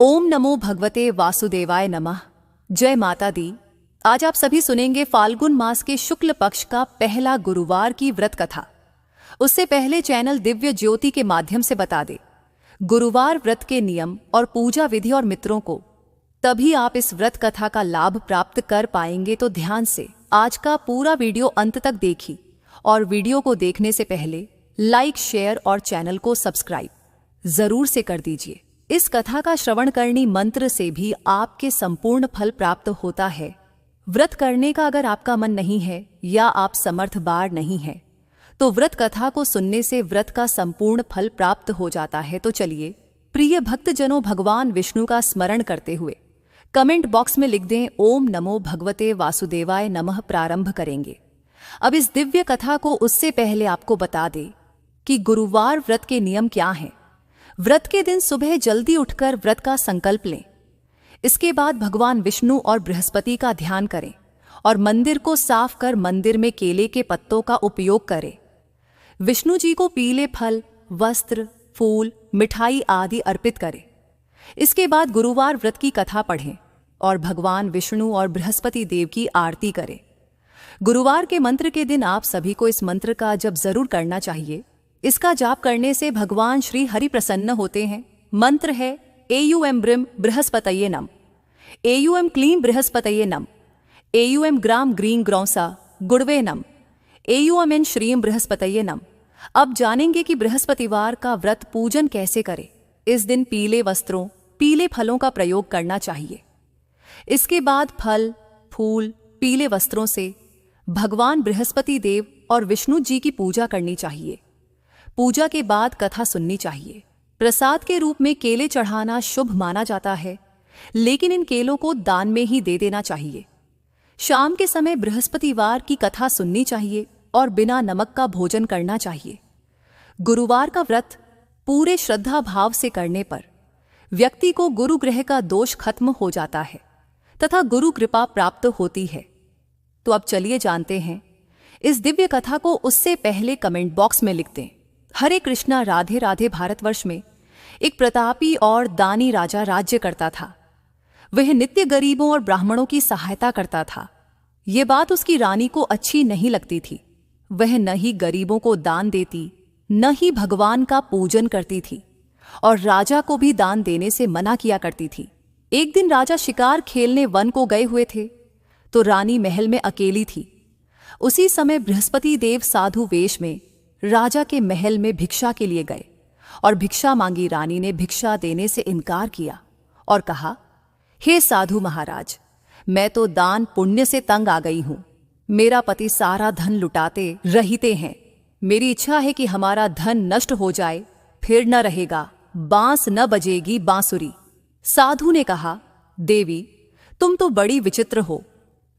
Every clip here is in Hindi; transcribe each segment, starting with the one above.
ओम नमो भगवते वासुदेवाय नमः। जय माता दी। आज आप सभी सुनेंगे फाल्गुन मास के शुक्ल पक्ष का पहला गुरुवार की व्रत कथा। उससे पहले चैनल दिव्य ज्योति के माध्यम से बता दे गुरुवार व्रत के नियम और पूजा विधि और मित्रों को, तभी आप इस व्रत कथा का लाभ प्राप्त कर पाएंगे। तो ध्यान से आज का पूरा वीडियो अंत तक देखी और वीडियो को देखने से पहले लाइक, शेयर और चैनल को सब्सक्राइब जरूर से कर दीजिए। इस कथा का श्रवण करनी मंत्र से भी आपके संपूर्ण फल प्राप्त होता है। व्रत करने का अगर आपका मन नहीं है या आप समर्थबार नहीं है तो व्रत कथा को सुनने से व्रत का संपूर्ण फल प्राप्त हो जाता है। तो चलिए प्रिय भक्तजनों, भगवान विष्णु का स्मरण करते हुए कमेंट बॉक्स में लिख दें ओम नमो भगवते वासुदेवाय नमः। प्रारंभ करेंगे। अब इस दिव्य कथा को उससे पहले आपको बता दें कि गुरुवार व्रत के नियम क्या हैं। व्रत के दिन सुबह जल्दी उठकर व्रत का संकल्प लें। इसके बाद भगवान विष्णु और बृहस्पति का ध्यान करें और मंदिर को साफ कर मंदिर में केले के पत्तों का उपयोग करें। विष्णु जी को पीले फल, वस्त्र, फूल, मिठाई आदि अर्पित करें। इसके बाद गुरुवार व्रत की कथा पढ़ें और भगवान विष्णु और बृहस्पति देव की आरती करें। गुरुवार के मंत्र के दिन आप सभी को इस मंत्र का जप जरूर करना चाहिए। इसका जाप करने से भगवान श्री हरि प्रसन्न होते हैं। मंत्र है एयूएम ब्रिम बृहस्पतये नम, एयूएम क्लीं बृहस्पतये नम, एयूएम ग्राम ग्रीं ग्रौसा गुड़वे नम, एयूएम एन श्रीम बृहस्पतये नम। अब जानेंगे कि बृहस्पतिवार का व्रत पूजन कैसे करें। इस दिन पीले वस्त्रों, पीले फलों का प्रयोग करना चाहिए। इसके बाद फल, फूल, पीले वस्त्रों से भगवान बृहस्पति देव और विष्णु जी की पूजा करनी चाहिए। पूजा के बाद कथा सुननी चाहिए। प्रसाद के रूप में केले चढ़ाना शुभ माना जाता है, लेकिन इन केलों को दान में ही दे देना चाहिए। शाम के समय बृहस्पतिवार की कथा सुननी चाहिए और बिना नमक का भोजन करना चाहिए। गुरुवार का व्रत पूरे श्रद्धा भाव से करने पर व्यक्ति को गुरु ग्रह का दोष खत्म हो जाता है तथा गुरु कृपा प्राप्त होती है। तो अब चलिए जानते हैं इस दिव्य कथा को। उससे पहले कमेंट बॉक्स में लिख दें हरे कृष्णा, राधे राधे। भारतवर्ष में एक प्रतापी और दानी राजा राज्य करता था। वह नित्य गरीबों और ब्राह्मणों की सहायता करता था। ये बात उसकी रानी को अच्छी नहीं लगती थी। वह न ही गरीबों को दान देती, न ही भगवान का पूजन करती थी और राजा को भी दान देने से मना किया करती थी। एक दिन राजा शिकार खेलने वन को गए हुए थे तो रानी महल में अकेली थी। उसी समय बृहस्पति देव साधु वेश में राजा के महल में भिक्षा के लिए गए और भिक्षा मांगी। रानी ने भिक्षा देने से इनकार किया और कहा, हे साधु महाराज, मैं तो दान पुण्य से तंग आ गई हूं। मेरा पति सारा धन लुटाते रहते हैं। मेरी इच्छा है कि हमारा धन नष्ट हो जाए, फिर न रहेगा, बांस न बजेगी बांसुरी। साधु ने कहा, देवी तुम तो बड़ी विचित्र हो।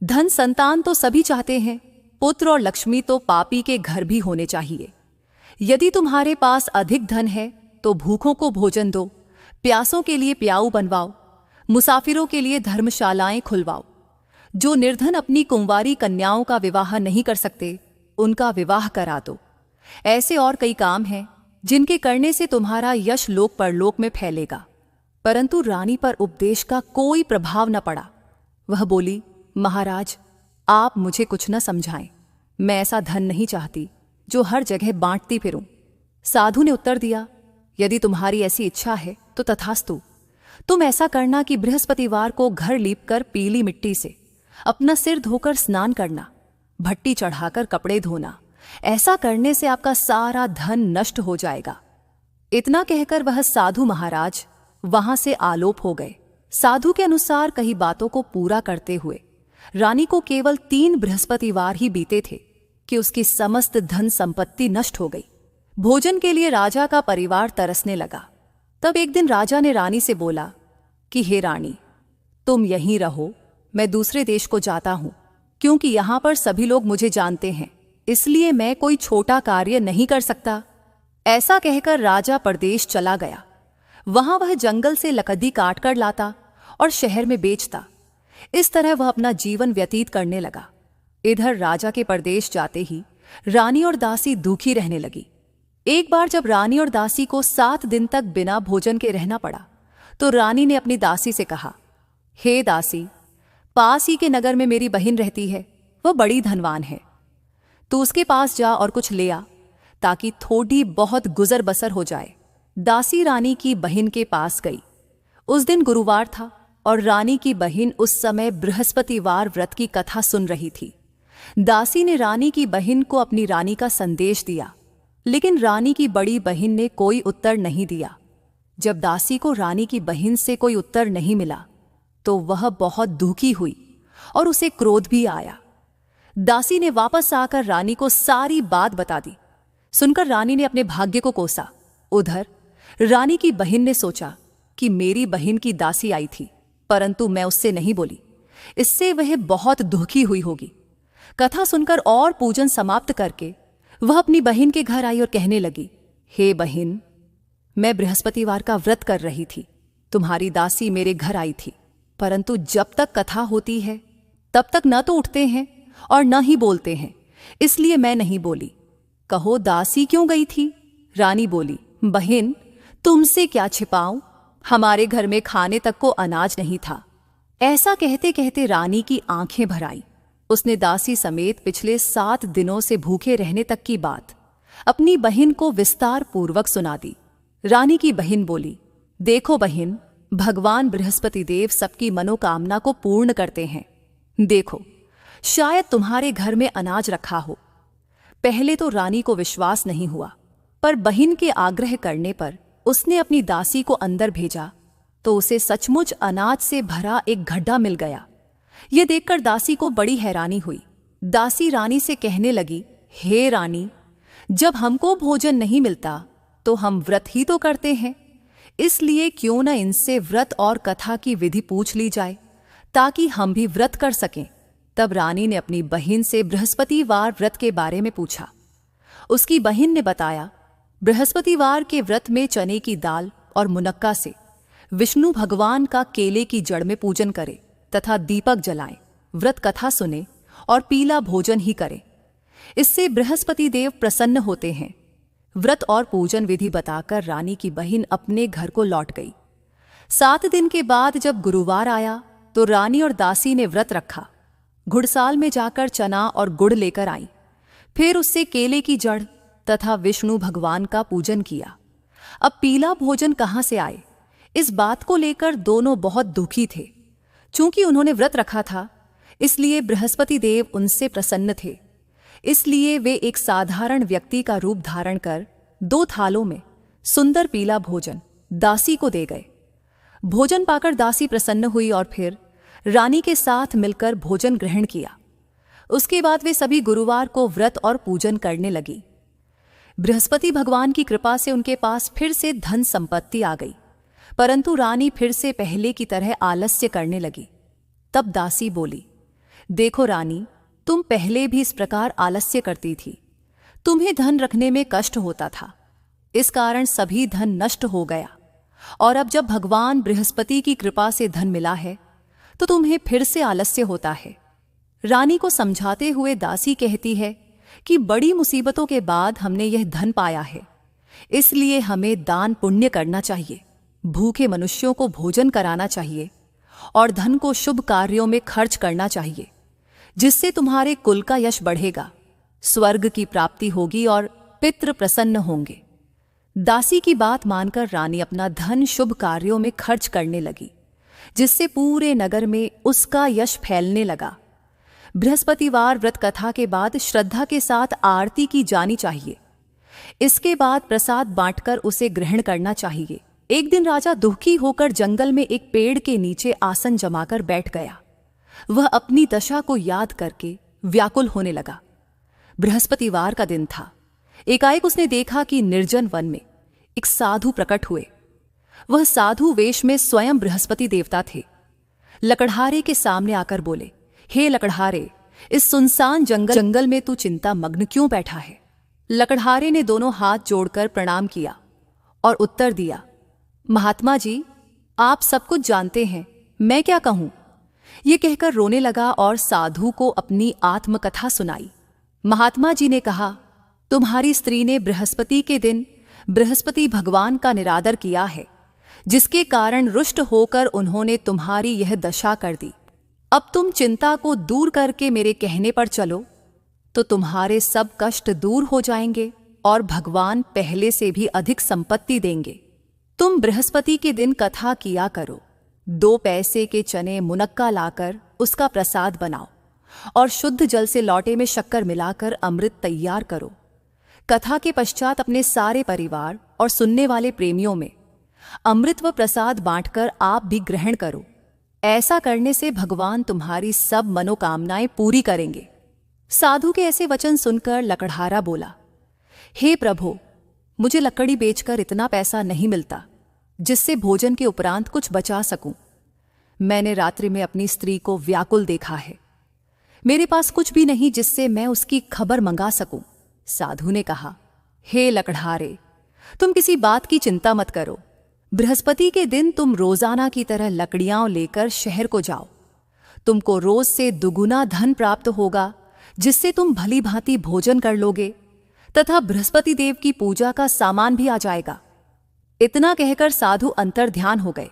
धन संतान तो सभी चाहते हैं, पुत्र और लक्ष्मी तो पापी के घर भी होने चाहिए। यदि तुम्हारे पास अधिक धन है तो भूखों को भोजन दो, प्यासों के लिए प्याऊ बनवाओ, मुसाफिरों के लिए धर्मशालाएं खुलवाओ। जो निर्धन अपनी कुंवारी कन्याओं का विवाह नहीं कर सकते, उनका विवाह करा दो। ऐसे और कई काम हैं जिनके करने से तुम्हारा यश लोक परलोक में फैलेगा। परंतु रानी पर उपदेश का कोई प्रभाव न पड़ा। वह बोली, महाराज आप मुझे कुछ न समझाएं। मैं ऐसा धन नहीं चाहती जो हर जगह बांटती फिरूं। साधु ने उत्तर दिया, यदि तुम्हारी ऐसी इच्छा है तो तथास्तु। तुम ऐसा करना कि बृहस्पतिवार को घर लीपकर पीली मिट्टी से अपना सिर धोकर स्नान करना, भट्टी चढ़ाकर कपड़े धोना। ऐसा करने से आपका सारा धन नष्ट हो जाएगा। इतना कहकर वह साधु महाराज वहां से आलोप हो गए। साधु के अनुसार कई बातों को पूरा करते हुए रानी को केवल 3 बृहस्पतिवार ही बीते थे कि उसकी समस्त धन संपत्ति नष्ट हो गई। भोजन के लिए राजा का परिवार तरसने लगा। तब एक दिन राजा ने रानी से बोला कि हे रानी, तुम यहीं रहो, मैं दूसरे देश को जाता हूं, क्योंकि यहां पर सभी लोग मुझे जानते हैं, इसलिए मैं कोई छोटा कार्य नहीं कर सकता। ऐसा कहकर राजा परदेश चला गया। वहां वह जंगल से लकड़ी काट कर लाता और शहर में बेचता। इस तरह वह अपना जीवन व्यतीत करने लगा। इधर राजा के परदेश जाते ही रानी और दासी दुखी रहने लगी। एक बार जब रानी और दासी को 7 दिन तक बिना भोजन के रहना पड़ा तो रानी ने अपनी दासी से कहा, हे दासी, पास ही के नगर में मेरी बहन रहती है, वह बड़ी धनवान है। तू उसके पास जा और कुछ ले आ, ताकि थोड़ी बहुत गुजर बसर हो जाए। दासी रानी की बहन के पास गई। उस दिन गुरुवार था और रानी की बहन उस समय बृहस्पतिवार व्रत की कथा सुन रही थी। दासी ने रानी की बहन को अपनी रानी का संदेश दिया, लेकिन रानी की बड़ी बहन ने कोई उत्तर नहीं दिया। जब दासी को रानी की बहन से कोई उत्तर नहीं मिला तो वह बहुत दुखी हुई और उसे क्रोध भी आया। दासी ने वापस आकर रानी को सारी बात बता दी। सुनकर रानी ने अपने भाग्य को कोसा। उधर रानी की बहन ने सोचा कि मेरी बहन की दासी आई थी, परंतु मैं उससे नहीं बोली, इससे वह बहुत दुखी हुई होगी। कथा सुनकर और पूजन समाप्त करके वह अपनी बहन के घर आई और कहने लगी, हे बहन, मैं बृहस्पतिवार का व्रत कर रही थी। तुम्हारी दासी मेरे घर आई थी, परंतु जब तक कथा होती है तब तक न तो उठते हैं और न ही बोलते हैं, इसलिए मैं नहीं बोली। कहो दासी क्यों गई थी? रानी बोली, बहन, तुमसे क्या छिपाऊं, हमारे घर में खाने तक को अनाज नहीं था। ऐसा कहते कहते रानी की आंखें भर आई। उसने दासी समेत पिछले 7 दिनों से भूखे रहने तक की बात अपनी बहन को विस्तार पूर्वक सुना दी। रानी की बहन बोली, देखो बहन, भगवान बृहस्पति देव सबकी मनोकामना को पूर्ण करते हैं। देखो, शायद तुम्हारे घर में अनाज रखा हो। पहले तो रानी को विश्वास नहीं हुआ, पर बहन के आग्रह करने पर उसने अपनी दासी को अंदर भेजा तो उसे सचमुच अनाज से भरा एक गड्ढा मिल गया। यह देखकर दासी को बड़ी हैरानी हुई। दासी रानी से कहने लगी, हे रानी, जब हमको भोजन नहीं मिलता तो हम व्रत ही तो करते हैं, इसलिए क्यों न इनसे व्रत और कथा की विधि पूछ ली जाए ताकि हम भी व्रत कर सकें। तब रानी ने अपनी बहन से बृहस्पतिवार व्रत के बारे में पूछा। उसकी बहन ने बताया, बृहस्पतिवार के व्रत में चने की दाल और मुनक्का से विष्णु भगवान का केले की जड़ में पूजन करे तथा दीपक जलाएं, व्रत कथा सुने और पीला भोजन ही करे। इससे बृहस्पति देव प्रसन्न होते हैं। व्रत और पूजन विधि बताकर रानी की बहन अपने घर को लौट गई। 7 दिन के बाद जब गुरुवार आया तो रानी और दासी ने व्रत रखा। घुड़साल में जाकर चना और गुड़ लेकर आई, फिर उससे केले की जड़ तथा विष्णु भगवान का पूजन किया। अब पीला भोजन कहाँ से आए, इस बात को लेकर दोनों बहुत दुखी थे। चूंकि उन्होंने व्रत रखा था, इसलिए बृहस्पति देव उनसे प्रसन्न थे। इसलिए वे एक साधारण व्यक्ति का रूप धारण कर 2 थालों में सुंदर पीला भोजन दासी को दे गए। भोजन पाकर दासी प्रसन्न हुई और फिर रानी के साथ मिलकर भोजन ग्रहण किया। उसके बाद वे सभी गुरुवार को व्रत और पूजन करने लगी। बृहस्पति भगवान की कृपा से उनके पास फिर से धन संपत्ति आ गई, परंतु रानी फिर से पहले की तरह आलस्य करने लगी। तब दासी बोली, देखो रानी, तुम पहले भी इस प्रकार आलस्य करती थी। तुम्हें धन रखने में कष्ट होता था, इस कारण सभी धन नष्ट हो गया, और अब जब भगवान बृहस्पति की कृपा से धन मिला है तो तुम्हें फिर से आलस्य होता है। रानी को समझाते हुए दासी कहती है कि बड़ी मुसीबतों के बाद हमने यह धन पाया है, इसलिए हमें दान पुण्य करना चाहिए, भूखे मनुष्यों को भोजन कराना चाहिए और धन को शुभ कार्यों में खर्च करना चाहिए, जिससे तुम्हारे कुल का यश बढ़ेगा, स्वर्ग की प्राप्ति होगी और पितृ प्रसन्न होंगे। दासी की बात मानकर रानी अपना धन शुभ कार्यों में खर्च करने लगी, जिससे पूरे नगर में उसका यश फैलने लगा। बृहस्पतिवार व्रत कथा के बाद श्रद्धा के साथ आरती की जानी चाहिए। इसके बाद प्रसाद बांटकर उसे ग्रहण करना चाहिए। एक दिन राजा दुखी होकर जंगल में एक पेड़ के नीचे आसन जमाकर बैठ गया। वह अपनी दशा को याद करके व्याकुल होने लगा। बृहस्पतिवार का दिन था। एकाएक उसने देखा कि निर्जन वन में एक साधु प्रकट हुए। वह साधु वेश में स्वयं बृहस्पति देवता थे। लकड़हारे के सामने आकर बोले, हे लकड़हारे, इस सुनसान जंगल में तू चिंता मग्न क्यों बैठा है? लकड़हारे ने दोनों हाथ जोड़कर प्रणाम किया और उत्तर दिया, महात्मा जी, आप सब कुछ जानते हैं, मैं क्या कहूं? ये कहकर रोने लगा और साधु को अपनी आत्मकथा सुनाई। महात्मा जी ने कहा, तुम्हारी स्त्री ने बृहस्पति के दिन बृहस्पति भगवान का निरादर किया है, जिसके कारण रुष्ट होकर उन्होंने तुम्हारी यह दशा कर दी। अब तुम चिंता को दूर करके मेरे कहने पर चलो, तो तुम्हारे सब कष्ट दूर हो जाएंगे और भगवान पहले से भी अधिक संपत्ति देंगे। तुम बृहस्पति के दिन कथा किया करो। 2 पैसे के चने मुनक्का लाकर उसका प्रसाद बनाओ और शुद्ध जल से लौटे में शक्कर मिलाकर अमृत तैयार करो। कथा के पश्चात अपने सारे परिवार और सुनने वाले प्रेमियों में अमृत व प्रसाद बांटकर आप भी ग्रहण करो। ऐसा करने से भगवान तुम्हारी सब मनोकामनाएं पूरी करेंगे। साधु के ऐसे वचन सुनकर लकड़हारा बोला, हे प्रभु, मुझे लकड़ी बेचकर इतना पैसा नहीं मिलता जिससे भोजन के उपरांत कुछ बचा सकूं। मैंने रात्रि में अपनी स्त्री को व्याकुल देखा है। मेरे पास कुछ भी नहीं जिससे मैं उसकी खबर मंगा सकूं। साधु ने कहा, हे लकड़हारे, तुम किसी बात की चिंता मत करो। बृहस्पति के दिन तुम रोजाना की तरह लकड़ियां लेकर शहर को जाओ। तुमको रोज से दुगुना धन प्राप्त होगा, जिससे तुम भली भांति भोजन कर लोगे तथा बृहस्पति देव की पूजा का सामान भी आ जाएगा। इतना कहकर साधु अंतर ध्यान हो गए।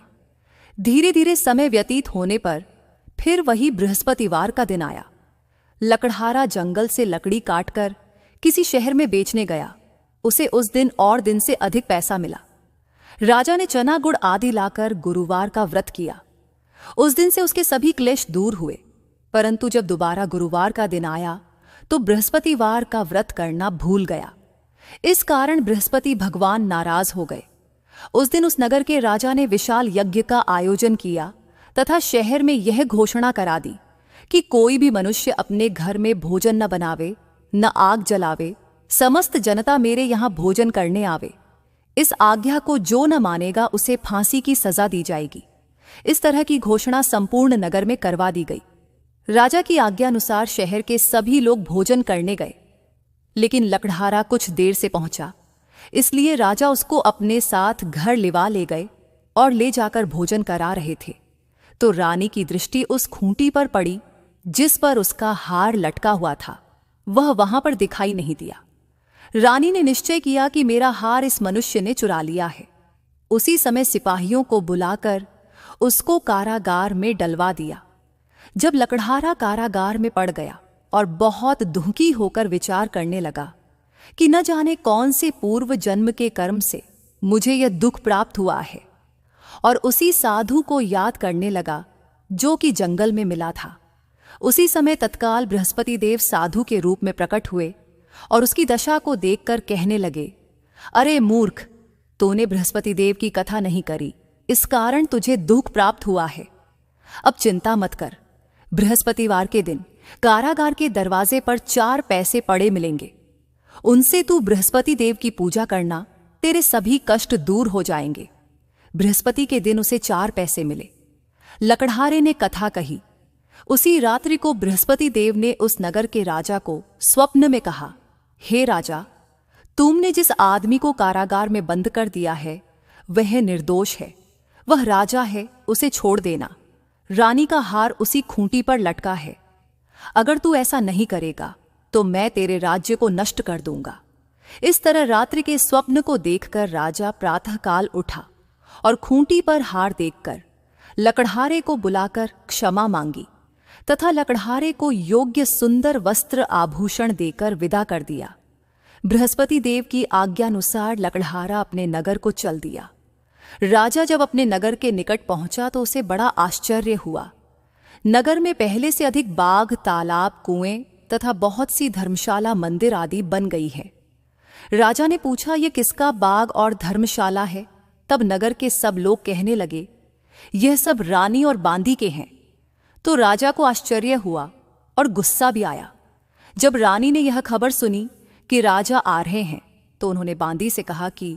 धीरे धीरे समय व्यतीत होने पर फिर वही बृहस्पतिवार का दिन आया। लकड़हारा जंगल से लकड़ी काटकर किसी शहर में बेचने गया। उसे उस दिन और दिन से अधिक पैसा मिला। राजा ने चना गुड़ आदि लाकर गुरुवार का व्रत किया। उस दिन से उसके सभी क्लेश दूर हुए। परंतु जब दोबारा गुरुवार का दिन आया तो बृहस्पतिवार का व्रत करना भूल गया। इस कारण बृहस्पति भगवान नाराज हो गए। उस दिन उस नगर के राजा ने विशाल यज्ञ का आयोजन किया तथा शहर में यह घोषणा करा दी कि कोई भी मनुष्य अपने घर में भोजन न बनावे, न आग जलावे। समस्त जनता मेरे यहां भोजन करने आवे। इस आज्ञा को जो न मानेगा उसे फांसी की सजा दी जाएगी। इस तरह की घोषणा संपूर्ण नगर में करवा दी गई। राजा की आज्ञानुसार शहर के सभी लोग भोजन करने गए, लेकिन लकड़हारा कुछ देर से पहुंचा। इसलिए राजा उसको अपने साथ घर लिवा ले गए और ले जाकर भोजन करा रहे थे तो रानी की दृष्टि उस खूंटी पर पड़ी जिस पर उसका हार लटका हुआ था। वह वहां पर दिखाई नहीं दिया। रानी ने निश्चय किया कि मेरा हार इस मनुष्य ने चुरा लिया है। उसी समय सिपाहियों को बुलाकर उसको कारागार में डलवा दिया। जब लकड़हारा कारागार में पड़ गया और बहुत दुखी होकर विचार करने लगा कि न जाने कौन से पूर्व जन्म के कर्म से मुझे यह दुख प्राप्त हुआ है, और उसी साधु को याद करने लगा जो कि जंगल में मिला था। उसी समय तत्काल बृहस्पति देव साधु के रूप में प्रकट हुए और उसकी दशा को देखकर कहने लगे, अरे मूर्ख, तूने बृहस्पति देव की कथा नहीं करी, इस कारण तुझे दुख प्राप्त हुआ है। अब चिंता मत कर। बृहस्पतिवार के दिन कारागार के दरवाजे पर 4 पैसे पड़े मिलेंगे। उनसे तू बृहस्पति देव की पूजा करना, तेरे सभी कष्ट दूर हो जाएंगे। बृहस्पति के दिन उसे 4 पैसे मिले। लकड़हारे ने कथा कही। उसी रात्रि को बृहस्पति देव ने उस नगर के राजा को स्वप्न में कहा, हे राजा, तुमने जिस आदमी को कारागार में बंद कर दिया है वह निर्दोष है। वह राजा है, उसे छोड़ देना। रानी का हार उसी खूंटी पर लटका है। अगर तू ऐसा नहीं करेगा तो मैं तेरे राज्य को नष्ट कर दूंगा। इस तरह रात्रि के स्वप्न को देखकर राजा प्रातःकाल उठा और खूंटी पर हार देखकर लकड़हारे को बुलाकर क्षमा मांगी तथा लकड़हारे को योग्य सुंदर वस्त्र आभूषण देकर विदा कर दिया। बृहस्पति देव की आज्ञानुसार लकड़हारा अपने नगर को चल दिया। राजा जब अपने नगर के निकट पहुंचा तो उसे बड़ा आश्चर्य हुआ। नगर में पहले से अधिक बाग, तालाब, कुएं तथा बहुत सी धर्मशाला, मंदिर आदि बन गई है। राजा ने पूछा, यह किसका बाग और धर्मशाला है? तब नगर के सब लोग कहने लगे, यह सब रानी और बांदी के हैं। तो राजा को आश्चर्य हुआ और गुस्सा भी आया। जब रानी ने यह खबर सुनी कि राजा आ रहे हैं तो उन्होंने बांदी से कहा कि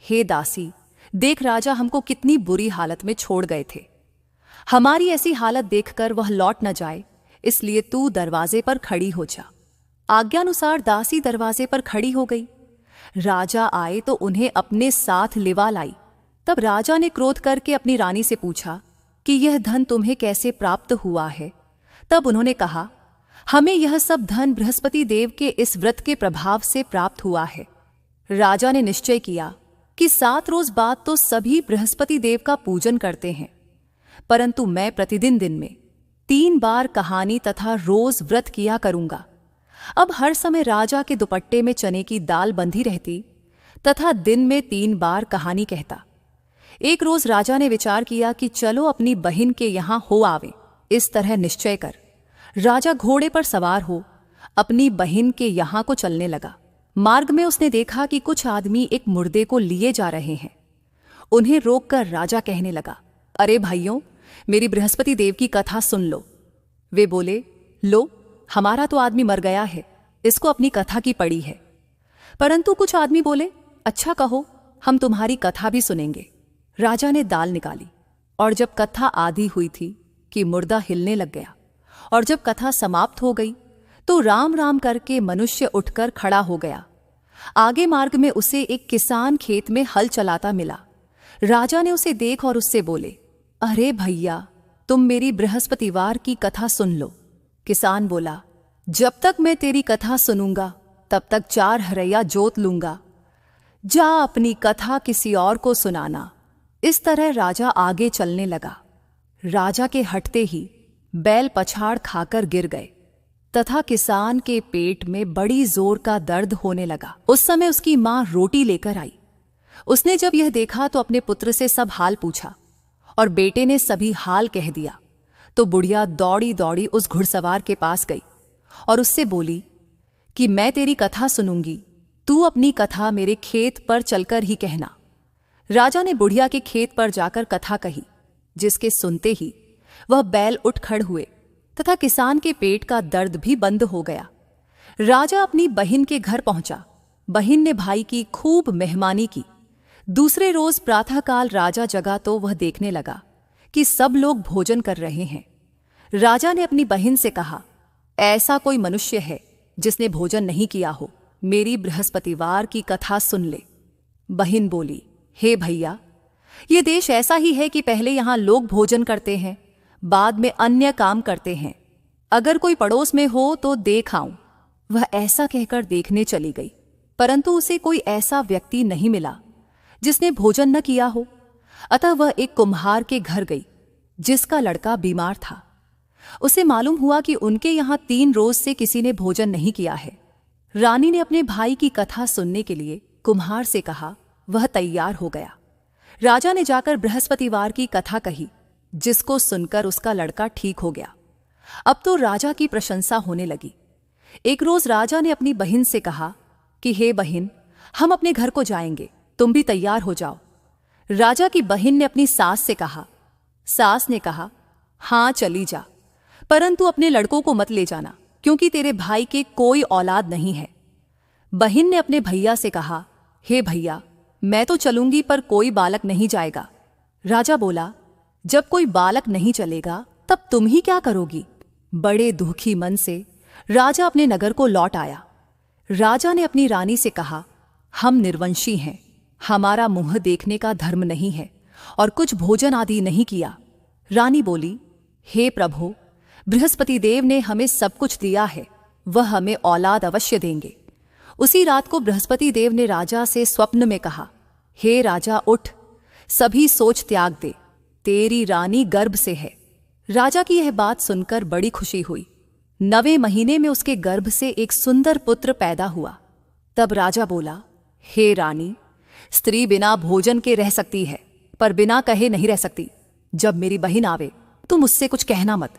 हे दासी, देख राजा हमको कितनी बुरी हालत में छोड़ गए थे। हमारी ऐसी हालत देखकर वह लौट न जाए, इसलिए तू दरवाजे पर खड़ी हो जा। आज्ञानुसार दासी दरवाजे पर खड़ी हो गई। राजा आए तो उन्हें अपने साथ लिवा लाई। तब राजा ने क्रोध करके अपनी रानी से पूछा कि यह धन तुम्हें कैसे प्राप्त हुआ है? तब उन्होंने कहा, हमें यह सब धन बृहस्पति देव के इस व्रत के प्रभाव से प्राप्त हुआ है। राजा ने निश्चय किया कि 7 रोज बाद तो सभी बृहस्पति देव का पूजन करते हैं, परंतु मैं प्रतिदिन दिन में 3 बार कहानी तथा रोज व्रत किया करूंगा। अब हर समय राजा के दुपट्टे में चने की दाल बंधी रहती तथा दिन में 3 बार कहानी कहता। एक रोज राजा ने विचार किया कि चलो अपनी बहन के यहां हो आवे। इस तरह निश्चय कर राजा घोड़े पर सवार हो अपनी बहन के यहां को चलने लगा। मार्ग में उसने देखा कि कुछ आदमी एक मुर्दे को लिए जा रहे हैं। उन्हें रोककर राजा कहने लगा, अरे भाइयों, मेरी बृहस्पति देव की कथा सुन लो। वे बोले, लो, हमारा तो आदमी मर गया है, इसको अपनी कथा की पड़ी है। परंतु कुछ आदमी बोले, अच्छा कहो, हम तुम्हारी कथा भी सुनेंगे। राजा ने दाल निकाली और जब कथा आधी हुई थी कि मुर्दा हिलने लग गया, और जब कथा समाप्त हो गई तो राम राम करके मनुष्य उठकर खड़ा हो गया। आगे मार्ग में उसे एक किसान खेत में हल चलाता मिला। राजा ने उसे देख और उससे बोले, अरे भैया, तुम मेरी बृहस्पतिवार की कथा सुन लो। किसान बोला, जब तक मैं तेरी कथा सुनूंगा तब तक 4 हरैया जोत लूंगा, जा अपनी कथा किसी और को सुनाना। इस तरह राजा आगे चलने लगा। राजा के हटते ही बैल पछाड़ खाकर गिर गए तथा किसान के पेट में बड़ी जोर का दर्द होने लगा। उस समय उसकी मां रोटी लेकर आई। उसने जब यह देखा तो अपने पुत्र से सब हाल पूछा और बेटे ने सभी हाल कह दिया। तो बुढ़िया दौड़ी दौड़ी उस घुड़सवार के पास गई और उससे बोली कि मैं तेरी कथा सुनूंगी, तू अपनी कथा मेरे खेत पर चलकर ही कहना। राजा ने बुढ़िया के खेत पर जाकर कथा कही, जिसके सुनते ही वह बैल उठ खड़ हुए तथा किसान के पेट का दर्द भी बंद हो गया। राजा अपनी बहन के घर पहुंचा। बहन ने भाई की खूब मेहमानी की। दूसरे रोज प्रातःकाल राजा जगा तो वह देखने लगा कि सब लोग भोजन कर रहे हैं। राजा ने अपनी बहन से कहा, ऐसा कोई मनुष्य है जिसने भोजन नहीं किया हो, मेरी बृहस्पतिवार की कथा सुन ले। बहन बोली, हे भैया, ये देश ऐसा ही है कि पहले यहां लोग भोजन करते हैं, बाद में अन्य काम करते हैं। अगर कोई पड़ोस में हो तो देख आऊं। वह ऐसा कहकर देखने चली गई, परंतु उसे कोई ऐसा व्यक्ति नहीं मिला जिसने भोजन न किया हो। अतः वह एक कुम्हार के घर गई जिसका लड़का बीमार था। उसे मालूम हुआ कि उनके यहां 3 रोज से किसी ने भोजन नहीं किया है। रानी ने अपने भाई की कथा सुनने के लिए कुम्हार से कहा। वह तैयार हो गया। राजा ने जाकर बृहस्पतिवार की कथा कही, जिसको सुनकर उसका लड़का ठीक हो गया। अब तो राजा की प्रशंसा होने लगी। एक रोज राजा ने अपनी बहन से कहा कि हे बहन, हम अपने घर को जाएंगे, तुम भी तैयार हो जाओ। राजा की बहन ने अपनी सास से कहा। सास ने कहा, हां चली जा, परंतु अपने लड़कों को मत ले जाना, क्योंकि तेरे भाई के कोई औलाद नहीं है। बहन ने अपने भैया से कहा, हे भैया, मैं तो चलूंगी पर कोई बालक नहीं जाएगा। राजा बोला, जब कोई बालक नहीं चलेगा तब तुम ही क्या करोगी। बड़े दुखी मन से राजा अपने नगर को लौट आया। राजा ने अपनी रानी से कहा, हम निर्वंशी हैं, हमारा मुंह देखने का धर्म नहीं है और कुछ भोजन आदि नहीं किया। रानी बोली, हे प्रभु, बृहस्पति देव ने हमें सब कुछ दिया है, वह हमें औलाद अवश्य देंगे। उसी रात को बृहस्पति देव ने राजा से स्वप्न में कहा, हे राजा, उठ, सभी सोच त्याग दे, तेरी रानी गर्भ से है। राजा की यह बात सुनकर बड़ी खुशी हुई। 9वें महीने में उसके गर्भ से एक सुंदर पुत्र पैदा हुआ। तब राजा बोला, हे रानी, स्त्री बिना भोजन के रह सकती है, पर बिना कहे नहीं रह सकती। जब मेरी बहन आवे तो मुझसे कुछ कहना मत।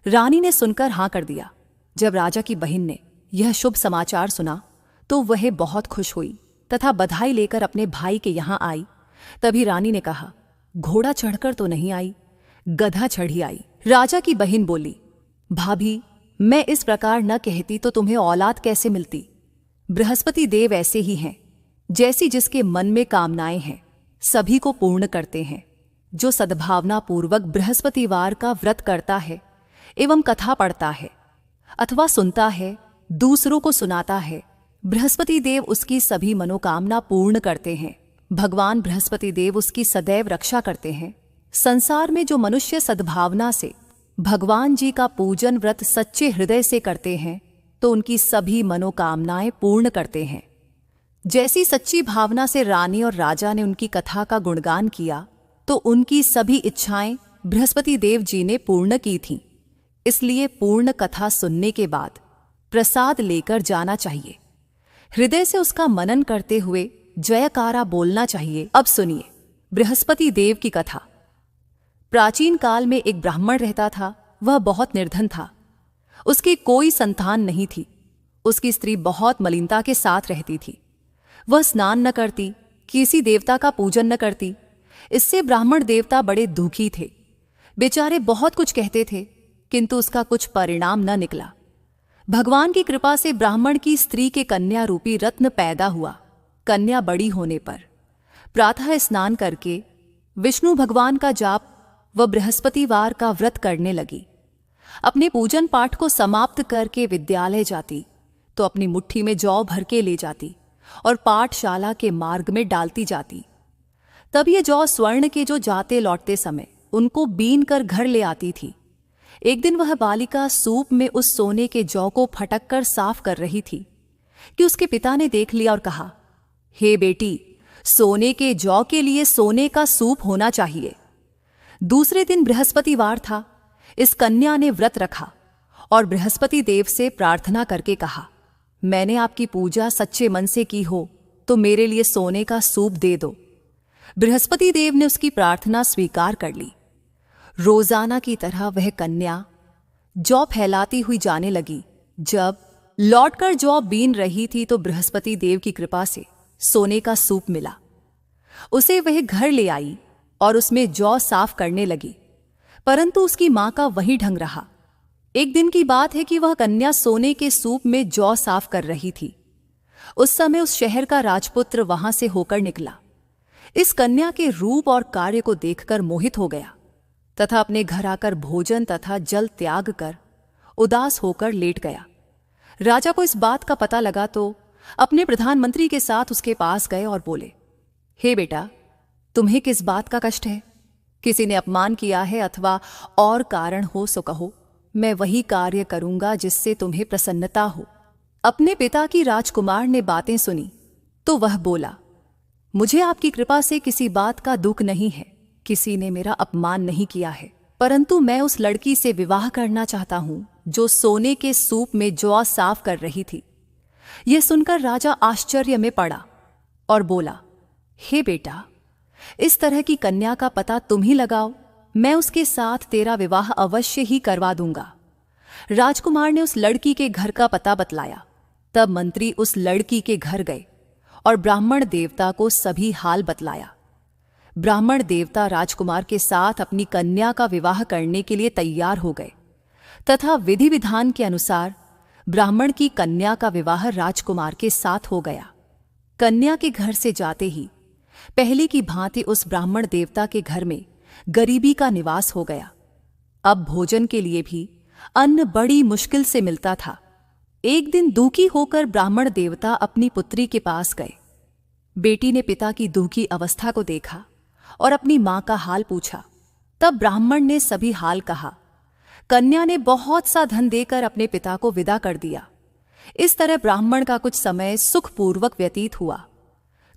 रानी ने सुनकर हां कर दिया। जब राजा की बहन ने यह शुभ समाचार सुना तो वह बहुत खुश हुई तथा बधाई लेकर अपने भाई के यहां आई। तभी रानी ने कहा, घोड़ा चढ़कर तो नहीं आई, गधा चढ़ी आई। राजा की बहन बोली, भाभी, मैं इस प्रकार न कहती तो तुम्हें औलाद कैसे मिलती। बृहस्पति देव ऐसे ही हैं, जैसी जिसके मन में कामनाएं हैं सभी को पूर्ण करते हैं। जो सद्भावना पूर्वक बृहस्पतिवार का व्रत करता है एवं कथा पढ़ता है अथवा सुनता है, दूसरों को सुनाता है, बृहस्पति देव उसकी सभी मनोकामना पूर्ण करते हैं। भगवान बृहस्पति देव उसकी सदैव रक्षा करते हैं। संसार में जो मनुष्य सद्भावना से भगवान जी का पूजन व्रत सच्चे हृदय से करते हैं तो उनकी सभी मनोकामनाएं पूर्ण करते हैं। जैसी सच्ची भावना से रानी और राजा ने उनकी कथा का गुणगान किया तो उनकी सभी इच्छाएं बृहस्पति देव जी ने पूर्ण की थीं। इसलिए पूर्ण कथा सुनने के बाद प्रसाद लेकर जाना चाहिए। हृदय से उसका मनन करते हुए जयकारा बोलना चाहिए। अब सुनिए बृहस्पति देव की कथा। प्राचीन काल में एक ब्राह्मण रहता था। वह बहुत निर्धन था। उसकी कोई संतान नहीं थी। उसकी स्त्री बहुत मलिनता के साथ रहती थी। वह स्नान न करती, किसी देवता का पूजन न करती। इससे ब्राह्मण देवता बड़े दुखी थे। बेचारे बहुत कुछ कहते थे, किंतु उसका कुछ परिणाम न निकला। भगवान की कृपा से ब्राह्मण की स्त्री के कन्या रूपी रत्न पैदा हुआ। कन्या बड़ी होने पर प्रातः स्नान करके विष्णु भगवान का जाप व बृहस्पतिवार का व्रत करने लगी। अपने पूजन पाठ को समाप्त करके विद्यालय जाती तो अपनी मुट्ठी में जौ भर के ले जाती और पाठशाला के मार्ग में डालती जाती। तब ये जौ स्वर्ण के जो जाते लौटते समय उनको बीन कर घर ले आती थी। एक दिन वह बालिका सूप में उस सोने के जौ को फटक कर साफ कर रही थी कि उसके पिता ने देख लिया और कहा, हे बेटी, सोने के जौ के लिए सोने का सूप होना चाहिए। दूसरे दिन बृहस्पतिवार था। इस कन्या ने व्रत रखा और बृहस्पति देव से प्रार्थना करके कहा, मैंने आपकी पूजा सच्चे मन से की हो तो मेरे लिए सोने का सूप दे दो। बृहस्पति देव ने उसकी प्रार्थना स्वीकार कर ली। रोजाना की तरह वह कन्या जौ फैलाती हुई जाने लगी। जब लौटकर जौ बीन रही थी तो बृहस्पति देव की कृपा से सोने का सूप मिला। उसे वह घर ले आई और उसमें जौ साफ करने लगी, परंतु उसकी मां का वही ढंग रहा। एक दिन की बात है कि वह कन्या सोने के सूप में जौ साफ कर रही थी। उस समय उस शहर का राजपुत्र वहां से होकर निकला। इस कन्या के रूप और कार्य को देखकर मोहित हो गया तथा अपने घर आकर भोजन तथा जल त्याग कर उदास होकर लेट गया। राजा को इस बात का पता लगा तो अपने प्रधानमंत्री के साथ उसके पास गए और बोले, हे बेटा, तुम्हें किस बात का कष्ट है? किसी ने अपमान किया है अथवा और कारण हो सो कहो, मैं वही कार्य करूंगा जिससे तुम्हें प्रसन्नता हो। अपने पिता की राजकुमार ने बातें सुनी तो वह बोला, मुझे आपकी कृपा से किसी बात का दुख नहीं है। किसी ने मेरा अपमान नहीं किया है, परंतु मैं उस लड़की से विवाह करना चाहता हूं जो सोने के सूप में जौ साफ कर रही थी। यह सुनकर राजा आश्चर्य में पड़ा और बोला, हे बेटा, इस तरह की कन्या का पता तुम ही लगाओ, मैं उसके साथ तेरा विवाह अवश्य ही करवा दूंगा। राजकुमार ने उस लड़की के घर का पता बतलाया। तब मंत्री उस लड़की के घर गए और ब्राह्मण देवता को सभी हाल बतलाया। ब्राह्मण देवता राजकुमार के साथ अपनी कन्या का विवाह करने के लिए तैयार हो गए तथा विधि विधान के अनुसार ब्राह्मण की कन्या का विवाह राजकुमार के साथ हो गया। कन्या के घर से जाते ही पहले की भांति उस ब्राह्मण देवता के घर में गरीबी का निवास हो गया। अब भोजन के लिए भी अन्न बड़ी मुश्किल से मिलता था। एक दिन दुखी होकर ब्राह्मण देवता अपनी पुत्री के पास गए। बेटी ने पिता की दुखी अवस्था को देखा और अपनी मां का हाल पूछा। तब ब्राह्मण ने सभी हाल कहा। कन्या ने बहुत सा धन देकर अपने पिता को विदा कर दिया। इस तरह ब्राह्मण का कुछ समय सुखपूर्वक व्यतीत हुआ।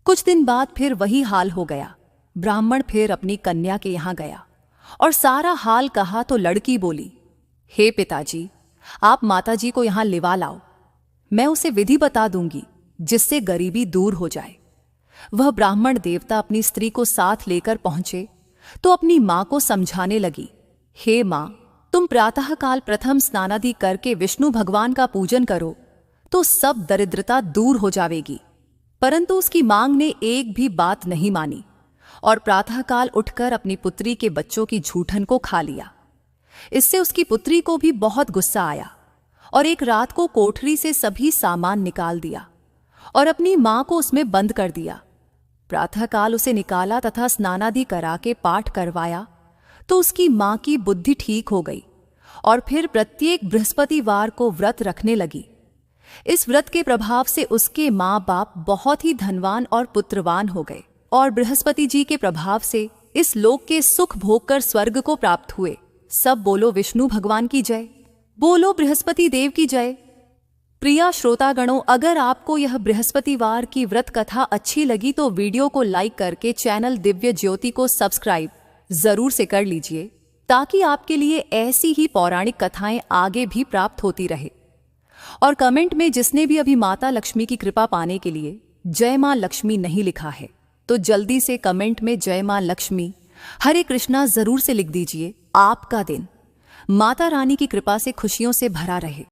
कुछ दिन बाद फिर वही हाल हो गया। ब्राह्मण फिर अपनी कन्या के यहां गया और सारा हाल कहा तो लड़की बोली, हे पिताजी, आप माताजी को यहां लिवा लाओ, मैं उसे विधि बता दूंगी जिससे गरीबी दूर हो जाए। वह ब्राह्मण देवता अपनी स्त्री को साथ लेकर पहुंचे तो अपनी मां को समझाने लगी, हे मां, तुम प्रातःकाल प्रथम स्नानादि करके विष्णु भगवान का पूजन करो तो सब दरिद्रता दूर हो जाएगी। परंतु उसकी मांग ने एक भी बात नहीं मानी और प्रातःकाल उठकर अपनी पुत्री के बच्चों की झूठन को खा लिया। इससे उसकी पुत्री को भी बहुत गुस्सा आया और एक रात को कोठरी से सभी सामान निकाल दिया और अपनी मां को उसमें बंद कर दिया। प्रातःकाल उसे निकाला तथा स्नानादि करा के पाठ करवाया तो उसकी मां की बुद्धि ठीक हो गई और फिर प्रत्येक बृहस्पतिवार को व्रत रखने लगी। इस व्रत के प्रभाव से उसके माँ बाप बहुत ही धनवान और पुत्रवान हो गए और बृहस्पति जी के प्रभाव से इस लोक के सुख भोग कर स्वर्ग को प्राप्त हुए। सब बोलो विष्णु भगवान की जय, बोलो बृहस्पति देव की जय। प्रिया श्रोतागणों, अगर आपको यह बृहस्पतिवार की व्रत कथा अच्छी लगी तो वीडियो को लाइक करके चैनल दिव्य ज्योति को सब्सक्राइब जरूर से कर लीजिए, ताकि आपके लिए ऐसी ही पौराणिक कथाएं आगे भी प्राप्त होती रहे। और कमेंट में जिसने भी अभी माता लक्ष्मी की कृपा पाने के लिए जय मां लक्ष्मी नहीं लिखा है, तो जल्दी से कमेंट में जय मां लक्ष्मी हरे कृष्णा जरूर से लिख दीजिए। आपका दिन माता रानी की कृपा से खुशियों से भरा रहे।